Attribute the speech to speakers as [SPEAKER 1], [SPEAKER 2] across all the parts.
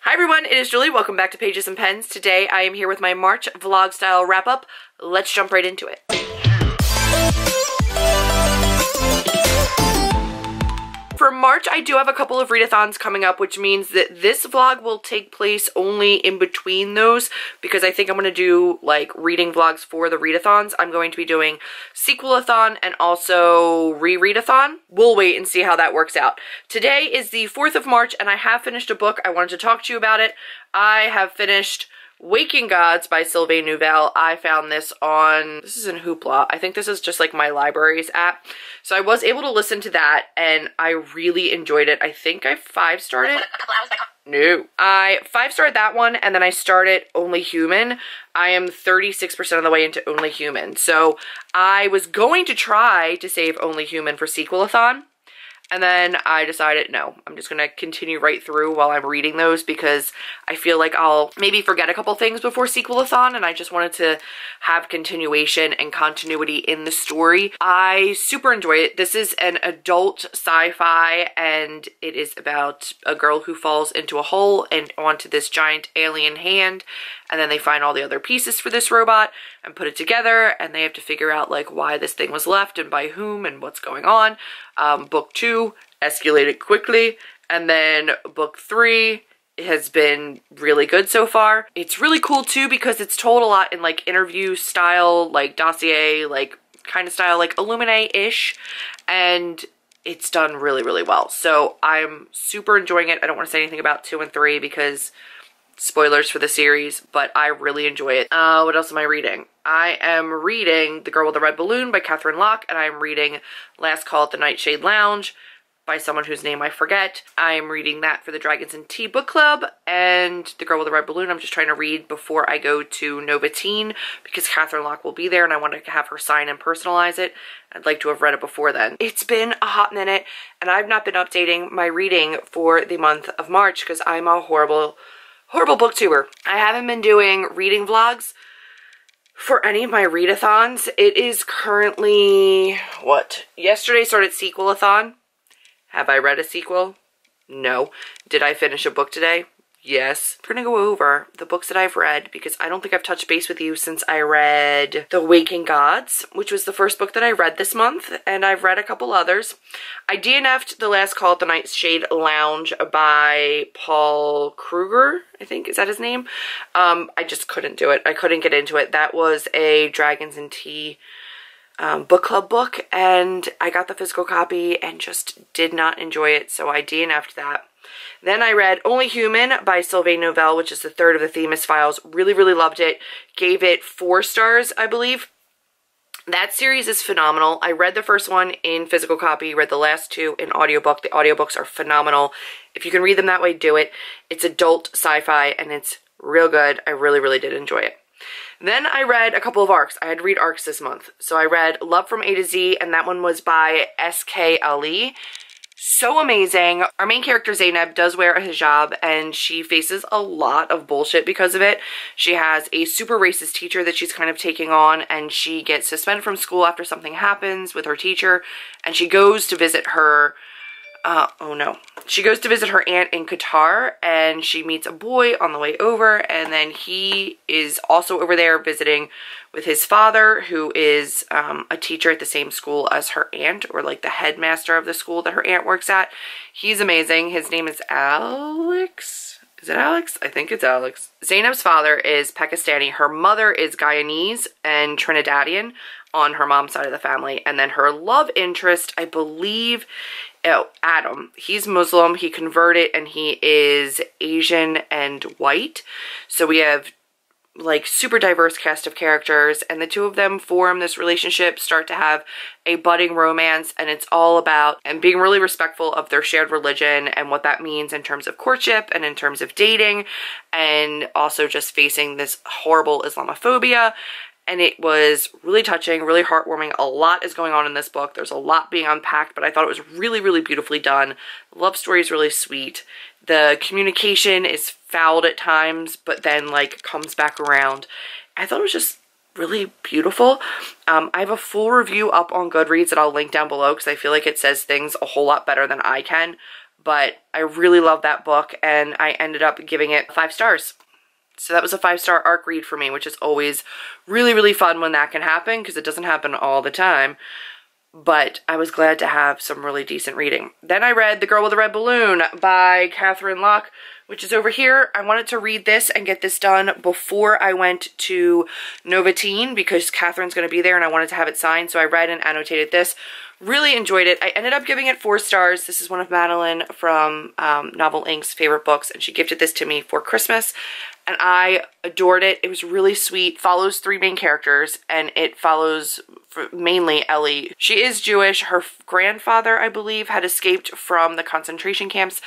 [SPEAKER 1] Hi everyone, it is Julie. Welcome back to Pages and Pens. Today I am here with my March vlog style wrap up. Let's jump right into it. For March, I do have a couple of readathons coming up, which means that this vlog will take place only in between those because I think I'm going to do like reading vlogs for the readathons. I'm going to be doing sequelathon and also rereadathon. We'll wait and see how that works out. Today is the 4th of March and I have finished a book. I wanted to talk to you about it. I have finished Waking Gods by Sylvain Neuvel. I found this on, this is in Hoopla. I think this is just like my library's app. So I was able to listen to that and I really enjoyed it. I think I 5-starred it. No. I 5-starred that one and then I started Only Human. I am 36% of the way into Only Human. So I was going to try to save Only Human for sequelathon. And then I decided, no, I'm just going to continue right through while I'm reading those because I feel like I'll maybe forget a couple things before sequelathon and I just wanted to have continuation and continuity in the story. I super enjoy it. This is an adult sci-fi and it is about a girl who falls into a hole and onto this giant alien hand, and then they find all the other pieces for this robot and put it together and they have to figure out like why this thing was left and by whom and what's going on. Book 2 escalated quickly, and then book 3 has been really good so far. It's really cool too because it's told a lot in like interview style, like dossier, like kind of style, like Illuminae-ish, and it's done really, really well. So I'm super enjoying it. I don't want to say anything about 2 and 3 because spoilers for the series, but I really enjoy it. What else am I reading? I am reading The Girl with the Red Balloon by Catherine Locke, and I am reading Last Call at the Nightshade Lounge by someone whose name I forget. I am reading that for the Dragons and Tea book club, and The Girl with the Red Balloon I'm just trying to read before I go to Nova Teen because Catherine Locke will be there and I want to have her sign and personalize it. I'd like to have read it before then. It's been a hot minute and I've not been updating my reading for the month of March because I'm a horrible booktuber. I haven't been doing reading vlogs for any of my readathons. It is currently, what? Yesterday started sequelathon. Have I read a sequel? No. Did I finish a book today? Yes. We're gonna go over the books that I've read because I don't think I've touched base with you since I read The Waking Gods, which was the first book that I read this month, and I've read a couple others. I DNF'd The Last Call at the Nightshade Lounge by Paul Kruger, I think, is that his name? I just couldn't do it. I couldn't get into it. That was a Dragons and Tea book club book, and I got the physical copy and just did not enjoy it, so I DNF'd that. Then I read Only Human by Sylvain Neuvel, which is the third of the Themis Files. Really, really loved it. Gave it 4 stars, I believe. That series is phenomenal. I read the first one in physical copy, read the last 2 in audiobook. The audiobooks are phenomenal. If you can read them that way, do it. It's adult sci-fi and it's real good. I really, really did enjoy it. Then I read a couple of ARCs. I had to read ARCs this month. So I read Love from A to Z, and that one was by S.K. Ali. So amazing. Our main character Zainab does wear a hijab and she faces a lot of bullshit because of it. She has a super racist teacher that she's kind of taking on, and she gets suspended from school after something happens with her teacher, and she goes to visit her she goes to visit her aunt in Qatar, and she meets a boy on the way over, and then he is also over there visiting with his father, who is a teacher at the same school as her aunt, or like the headmaster of the school that her aunt works at. He's amazing. His name is Alex. Is it Alex? I think it's Alex. Zainab's father is Pakistani. Her mother is Guyanese and Trinidadian on her mom's side of the family. And then her love interest, I believe, Adam. He's Muslim, he converted, and he is Asian and white. So we have like super diverse cast of characters, and the two of them form this relationship, start to have a budding romance, and it's all about and being really respectful of their shared religion and what that means in terms of courtship and in terms of dating, and also just facing this horrible Islamophobia. And it was really touching, really heartwarming. A lot is going on in this book. There's a lot being unpacked, but I thought it was really, really beautifully done. The love story is really sweet. The communication is fouled at times, but then like comes back around. I thought it was just really beautiful. I have a full review up on Goodreads that I'll link down below because I feel like it says things a whole lot better than I can but I really love that book, and I ended up giving it 5 stars. So that was a 5-star ARC read for me, which is always really, really fun when that can happen, because it doesn't happen all the time. But I was glad to have some really decent reading. Then I read The Girl with the Red Balloon by Catherine Locke, which is over here. I wanted to read this and get this done before I went to Novatine, because Catherine's going to be there and I wanted to have it signed. So I read and annotated this. Really enjoyed it. I ended up giving it 4 stars. This is one of Madeline from Novel Inc.'s favorite books, and she gifted this to me for Christmas, and I adored it. It was really sweet. Follows 3 main characters, and it follows mainly Ellie. She is Jewish. Her grandfather, I believe, had escaped from the concentration camps,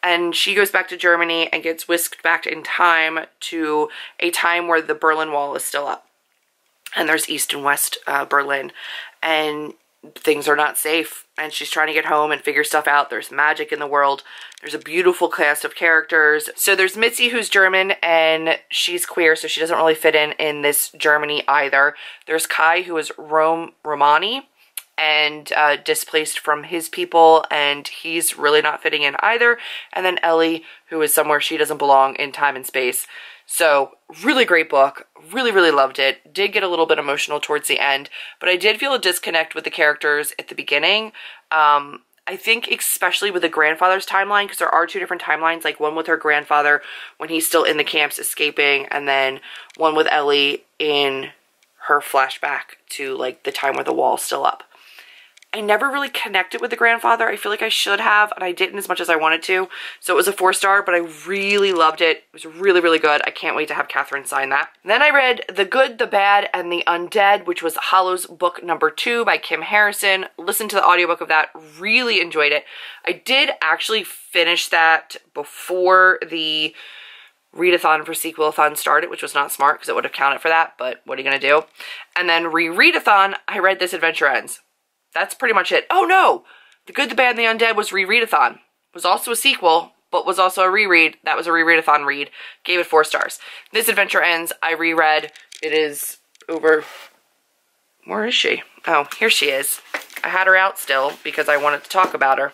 [SPEAKER 1] and she goes back to Germany and gets whisked back in time to a time where the Berlin Wall is still up. And there's East and West Berlin, and things are not safe, and she's trying to get home and figure stuff out. There's magic in the world. There's a beautiful cast of characters. So there's Mitzi, who's German, and she's queer, so she doesn't really fit in this Germany either. There's Kai, who is Romani and displaced from his people, and he's really not fitting in either. And then Ellie, who is somewhere she doesn't belong in time and space. So, really great book. Really, really loved it. Did get a little bit emotional towards the end, but I did feel a disconnect with the characters at the beginning. I think especially with the grandfather's timeline, because there are 2 different timelines, like one with her grandfather when he's still in the camps escaping, and then one with Ellie in her flashback to like the time where the wall's still up. I never really connected with the grandfather. I feel like I should have, and I didn't as much as I wanted to. So it was a 4-star, but I really loved it. It was really, really good. I can't wait to have Catherine sign that. And then I read The Good, the Bad, and the Undead, which was Hollow's book number 2 by Kim Harrison. Listened to the audiobook of that. Really enjoyed it. I did actually finish that before the readathon for Sequelathon started, which was not smart because it would have counted for that, but what are you going to do? And then rereadathon, I read This Adventure Ends. That's pretty much it. Oh no! The Good, the Bad, and the Undead was rereadathon. Was also a sequel, but was also a reread. That was a rereadathon read. Gave it 4 stars. This Adventure Ends, I reread. It is over... Where is she? Oh, here she is. I had her out still because I wanted to talk about her.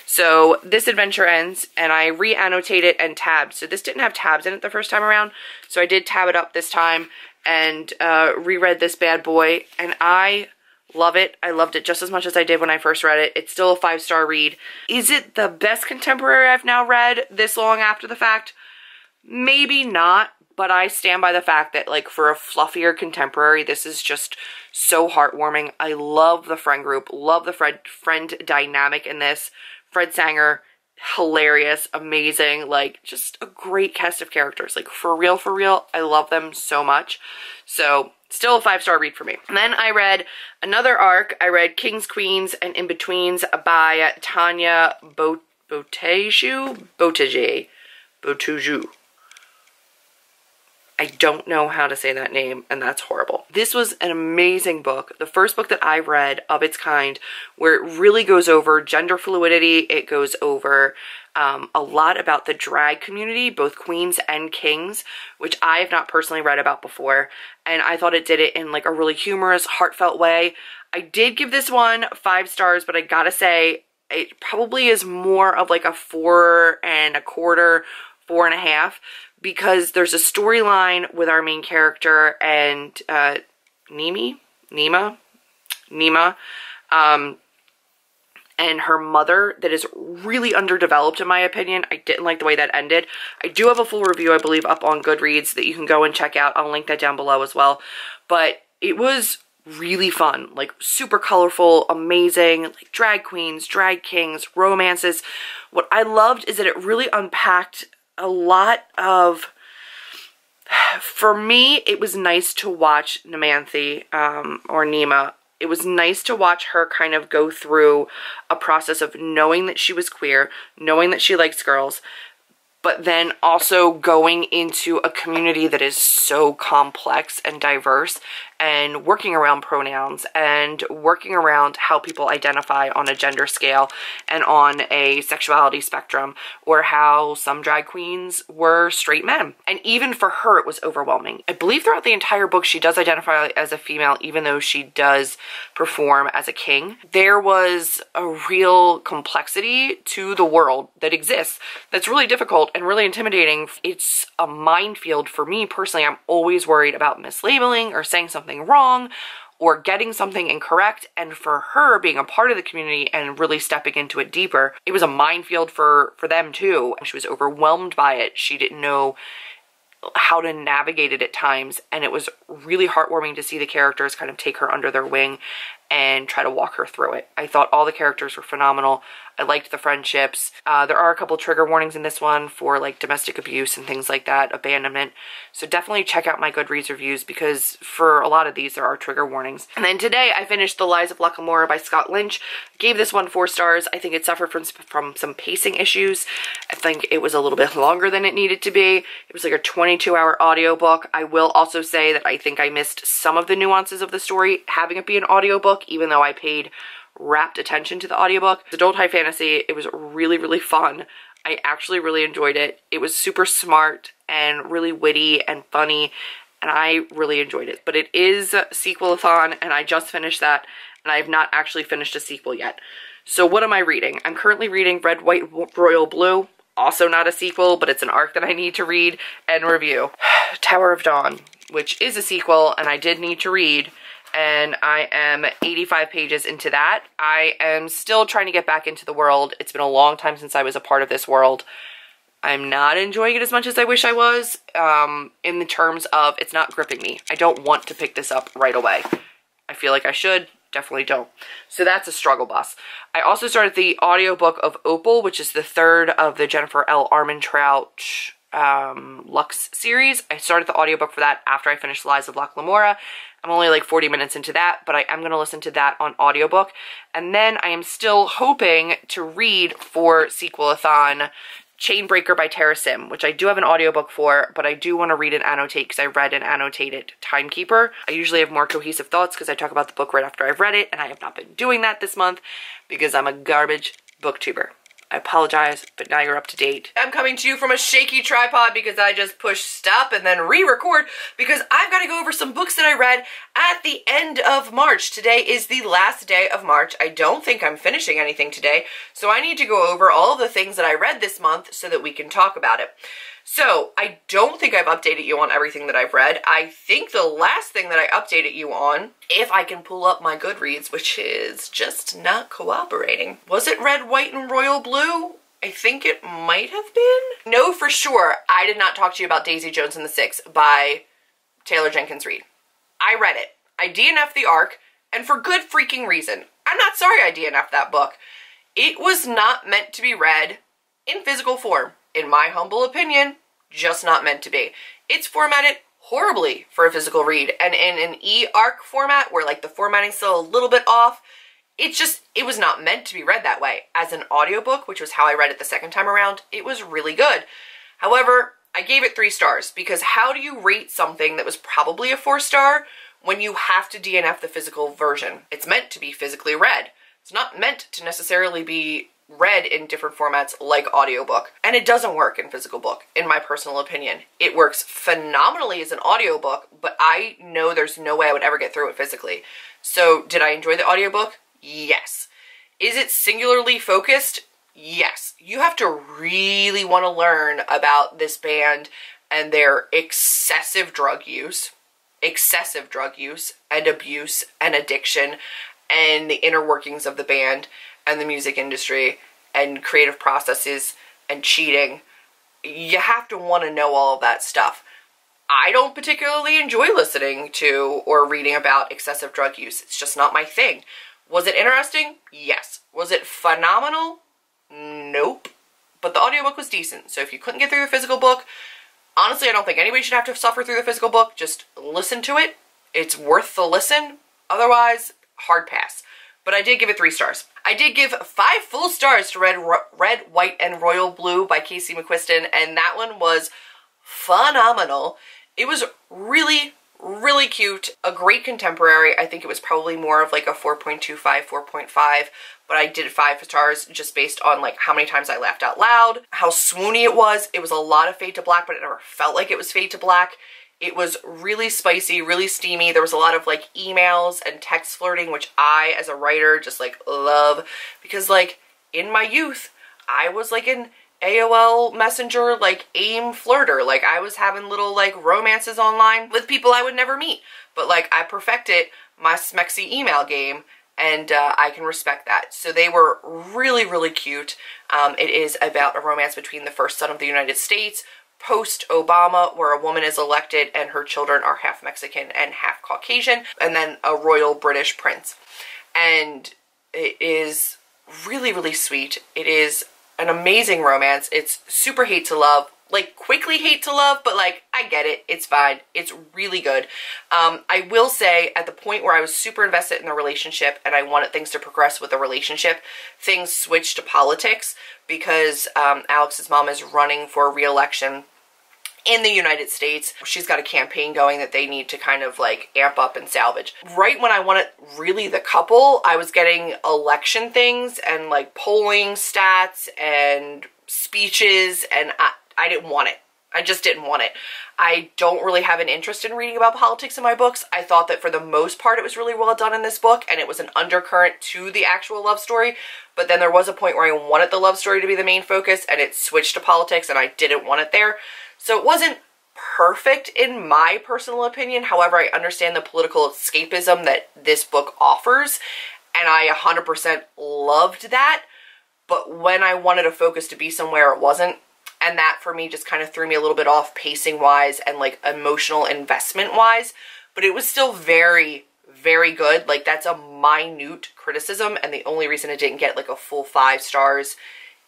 [SPEAKER 1] So This Adventure Ends, and I re-annotated and tabbed. So this didn't have tabs in it the first time around, so I did tab it up this time and reread this bad boy, and I love it. I loved it just as much as I did when I first read it. It's still a 5-star read. Is it the best contemporary I've now read this long after the fact? Maybe not, but I stand by the fact that, like, for a fluffier contemporary, this is just so heartwarming. I love the friend group, love the friend dynamic in this. Fred Sanger, hilarious, amazing, like, just a great cast of characters. Like, for real, I love them so much. So, still a 5-star read for me. And then I read another arc. I read Kings, Queens, and In-Betweens by Tanya Bottigieg. I don't know how to say that name, and that's horrible. This was an amazing book. The first book that I read of its kind, where it really goes over gender fluidity. It goes over a lot about the drag community, both queens and kings, which I have not personally read about before. And I thought it did it in like a really humorous, heartfelt way. I did give this one 5 stars, but I gotta say, it probably is more of like a 4.25, 4.5, because there's a storyline with our main character and Nima, and her mother that is really underdeveloped in my opinion. I didn't like the way that ended. I do have a full review, I believe, up on Goodreads that you can go and check out. I'll link that down below as well. But it was really fun, like super colorful, amazing, like drag queens, drag kings, romances. What I loved is that it really unpacked a lot of, for me, it was nice to watch Nemanthi, or Nima. It was nice to watch her kind of go through a process of knowing that she was queer, knowing that she likes girls, but then also going into a community that is so complex and diverse and working around pronouns and working around how people identify on a gender scale and on a sexuality spectrum, or how some drag queens were straight men. And even for her, it was overwhelming. I believe throughout the entire book, she does identify as a female, even though she does perform as a king. There was a real complexity to the world that exists that's really difficult and really intimidating. It's a minefield for me personally. I'm always worried about mislabeling or saying something wrong or getting something incorrect. And for her being a part of the community and really stepping into it deeper, it was a minefield for them too. She was overwhelmed by it. She didn't know how to navigate it at times, and it was really heartwarming to see the characters kind of take her under their wing and try to walk her through it. I thought all the characters were phenomenal. I liked the friendships. There are a couple trigger warnings in this one for like domestic abuse and things like that, abandonment. So definitely check out my Goodreads reviews, because for a lot of these there are trigger warnings. And then today I finished The Lies of Locke by Scott Lynch. Gave this one 4 stars. I think it suffered from some pacing issues. I think it was a little bit longer than it needed to be. It was like a 22-hour audiobook. I will also say that I think I missed some of the nuances of the story having it be an audiobook, even though I paid rapt attention to the audiobook. It's adult high fantasy. It was really, really fun. I actually really enjoyed it. It was super smart and really witty and funny, and I really enjoyed it. But it is sequel-a-thon, and I just finished that, and I have not actually finished a sequel yet. So what am I reading? I'm currently reading Red, White, Royal Blue. Also not a sequel, but it's an arc that I need to read and review. Tower of Dawn, which is a sequel, and I did need to read. And I am 85 pages into that. I am still trying to get back into the world. It's been a long time since I was a part of this world. I'm not enjoying it as much as I wish I was, in the terms of it's not gripping me. I don't want to pick this up right away. I feel like I should, definitely don't. So that's a struggle bus. I also started the audiobook of Opal, which is the 3rd of the Jennifer L. Armentrout Lux series. I started the audiobook for that after I finished The Lies of Locke Lamora. I'm only like 40 minutes into that, but I am going to listen to that on audiobook. And then I am still hoping to read for Sequel-a-thon Chainbreaker by Tara Sim, which I do have an audiobook for, but I do want to read and annotate because I read and annotated Timekeeper. I usually have more cohesive thoughts because I talk about the book right after I've read it, and I have not been doing that this month because I'm a garbage booktuber. I apologize, but now you're up to date. I'm coming to you from a shaky tripod because I just pushed stop and then re-record because I've got to go over some books that I read at the end of March. Today is the last day of March. I don't think I'm finishing anything today, so I need to go over all of the things that I read this month so that we can talk about it. So, I don't think I've updated you on everything that I've read. I think the last thing that I updated you on, if I can pull up my Goodreads, which is just not cooperating. Was it Red, White, and Royal Blue? I think it might have been. No, for sure, I did not talk to you about Daisy Jones and the Six by Taylor Jenkins Reid. I read it. I DNF'd the arc, and for good freaking reason. I'm not sorry I DNF'd that book. It was not meant to be read in physical form. In my humble opinion, just not meant to be. It's formatted horribly for a physical read, and in an e-arc format where like the formatting's still a little bit off, it was not meant to be read that way. As an audiobook, which was how I read it the second time around, it was really good. However, I gave it 3 stars because how do you rate something that was probably a 4-star when you have to DNF the physical version? It's meant to be physically read. It's not meant to necessarily be read in different formats like audiobook. And it doesn't work in physical book, in my personal opinion. It works phenomenally as an audiobook, but I know there's no way I would ever get through it physically. So did I enjoy the audiobook? Yes. Is it singularly focused? Yes. You have to really want to learn about this band and their excessive drug use and abuse and addiction and the inner workings of the band and the music industry and creative processes and cheating. You have to want to know all of that stuff. I don't particularly enjoy listening to or reading about excessive drug use. It's just not my thing. Was it interesting? Yes. Was it phenomenal? Nope. But the audiobook was decent. So if you couldn't get through the physical book, honestly, I don't think anybody should have to suffer through the physical book. Just listen to it. It's worth the listen. Otherwise, hard pass. But I did give it 3 stars. I did give 5 full stars to Red, White, and Royal Blue by Casey McQuiston, and that one was phenomenal. It was really, really cute, a great contemporary. I think it was probably more of like a 4.25, 4.5, but I did 5 stars just based on like how many times I laughed out loud, how swoony it was. It was a lot of Fade to Black, but it never felt like it was Fade to Black. It was really spicy, really steamy. There was a lot of like emails and text flirting, which I, as a writer, just like love, because like in my youth, I was like an AOL Messenger like AIM flirter. Like I was having little like romances online with people I would never meet, but like I perfected my smexy email game, and I can respect that. So they were really, really cute. It is about a romance between the first son of the United States post-Obama, where a woman is elected and her children are half Mexican and half Caucasian, and then a royal British prince. And it is really, really sweet. It is an amazing romance. It's super hate to love, like quickly hate to love, but like I get it. It's fine. It's really good. I will say at the point where I was super invested in the relationship and I wanted things to progress with the relationship, things switched to politics because Alex's mom is running for re-election in the United States. She's got a campaign going that they need to kind of like amp up and salvage. Right when I wanted really the couple, I was getting election things and like polling stats and speeches, and I didn't want it. I just didn't want it. I don't really have an interest in reading about politics in my books. I thought that for the most part it was really well done in this book, and it was an undercurrent to the actual love story. But then there was a point where I wanted the love story to be the main focus, and it switched to politics, and I didn't want it there. So it wasn't perfect in my personal opinion. However, I understand the political escapism that this book offers, and I 100% loved that. But when I wanted a focus to be somewhere, it wasn't. And that for me just kind of threw me a little bit off pacing wise and like emotional investment wise. But it was still very, very good. Like that's a minute criticism, and the only reason it didn't get like a full 5 stars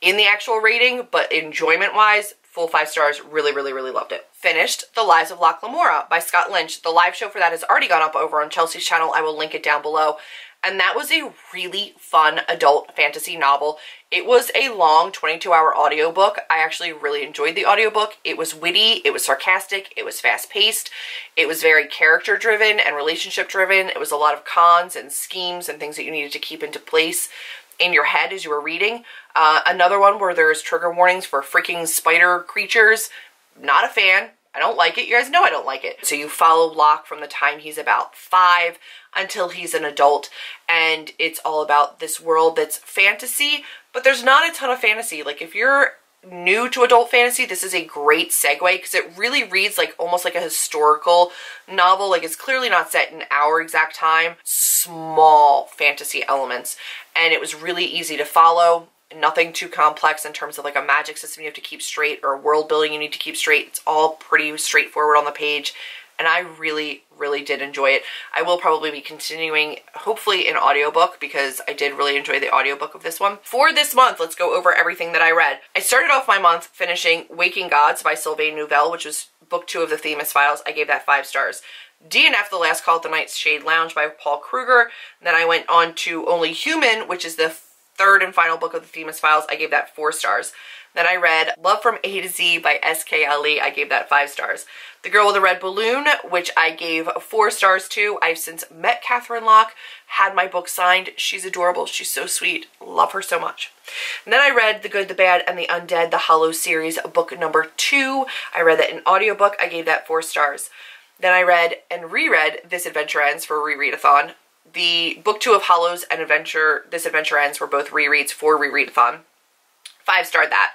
[SPEAKER 1] in the actual rating, but enjoyment wise, full 5 stars. Really, really, really loved it. Finished The Lives of Locke Lamora by Scott Lynch. The live show for that has already gone up over on Chelsea's channel. I will link it down below. And that was a really fun adult fantasy novel. It was a long 22-hour audiobook. I actually really enjoyed the audiobook. It was witty, it was sarcastic, it was fast-paced, it was very character-driven and relationship-driven. It was a lot of cons and schemes and things that you needed to keep into place in your head as you were reading. Another one where there's trigger warnings for freaking spider creatures. Not a fan. I don't like it. You guys know I don't like it. So you follow Locke from the time he's about 5 until he's an adult, and it's all about this world that's fantasy, but there's not a ton of fantasy. Like if you're new to adult fantasy, this is a great segue because it really reads like almost like a historical novel. Like it's clearly not set in our exact time. Small fantasy elements, and it was really easy to follow. Nothing too complex in terms of like a magic system you have to keep straight or world building you need to keep straight. It's all pretty straightforward on the page, and I really, really did enjoy it. I will probably be continuing, hopefully in audiobook, because I did really enjoy the audiobook of this one. For this month, let's go over everything that I read. I started off my month finishing Waking Gods by Sylvain Neuvel, which was book 2 of the Themis Files. I gave that 5 stars. DNF, The Last Call at the Night's Shade Lounge by Paul Kruger. Then I went on to Only Human, which is the 3rd and final book of the Themis Files. I gave that 4 stars. Then I read Love from A to Z by S.K. Ali. I gave that 5 stars. The Girl with the Red Balloon, which I gave 4 stars to. I've since met Catherine Locke, had my book signed. She's adorable. She's so sweet. Love her so much. And then I read The Good, the Bad, and the Undead, the Hollow series, book number 2. I read that in audiobook. I gave that 4 stars. Then I read and reread This Adventure Ends for Rereadathon. The book 2 of Hollows and This Adventure Ends were both rereads for Rereadathon. 5-starred that.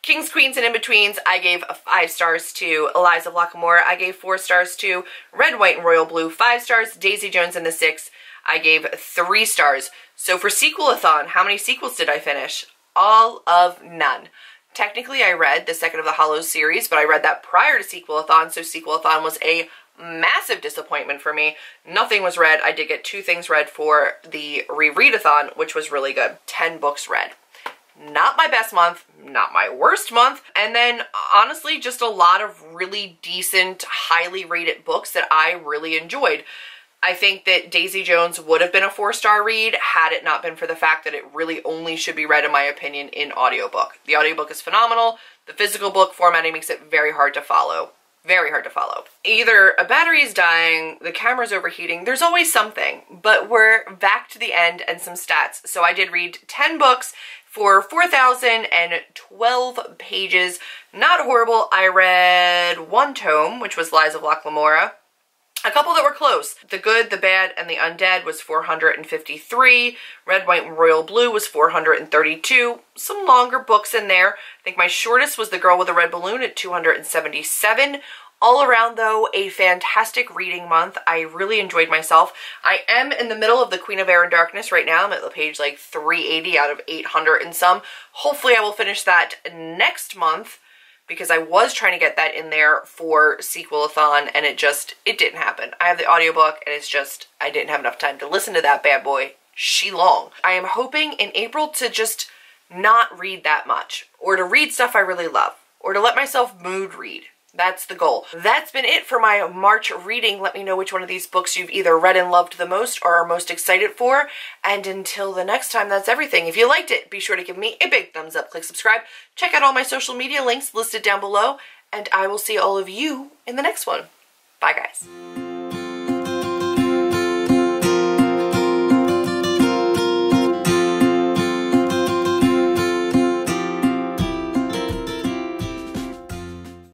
[SPEAKER 1] Kings, Queens, and In-Betweens, I gave 5 stars to. Lives of Locke Lamora, I gave 4 stars to. Red, White, and Royal Blue, 5 stars. Daisy Jones and the Six, I gave 3 stars. So for Sequelathon, how many sequels did I finish? All of none. Technically, I read the second of the Hollows series, but I read that prior to Sequelathon, so Sequelathon was a massive disappointment for me. Nothing was read. I did get 2 things read for the Rereadathon, which was really good. 10 books read. Not my best month, not my worst month, and then honestly just a lot of really decent, highly rated books that I really enjoyed. I think that Daisy Jones would have been a 4-star read had it not been for the fact that it really only should be read, in my opinion, in audiobook. The audiobook is phenomenal. The physical book formatting makes it very hard to follow. Very hard to follow. Either a battery is dying, the camera's overheating, there's always something, but we're back to the end and some stats. So I did read 10 books for 4,012 pages. Not horrible. I read one tome, which was Lies of Locke Lamora. A couple that were close. The Good, the Bad, and the Undead was 453. Red, White, and Royal Blue was 432. Some longer books in there. I think my shortest was The Girl with the Red Balloon at 277. All around, though, a fantastic reading month. I really enjoyed myself. I am in the middle of The Queen of Air and Darkness right now. I'm at the page like 380 out of 800 and some. Hopefully I will finish that next month, because I was trying to get that in there for Sequelathon, and it didn't happen. I have the audiobook, and it's just, I didn't have enough time to listen to that bad boy. She long. I am hoping in April to just not read that much, or to read stuff I really love, or to let myself mood read. That's the goal. That's been it for my March reading. Let me know which one of these books you've either read and loved the most or are most excited for. And until the next time, that's everything. If you liked it, be sure to give me a big thumbs up, click subscribe, check out all my social media links listed down below, and I will see all of you in the next one. Bye, guys.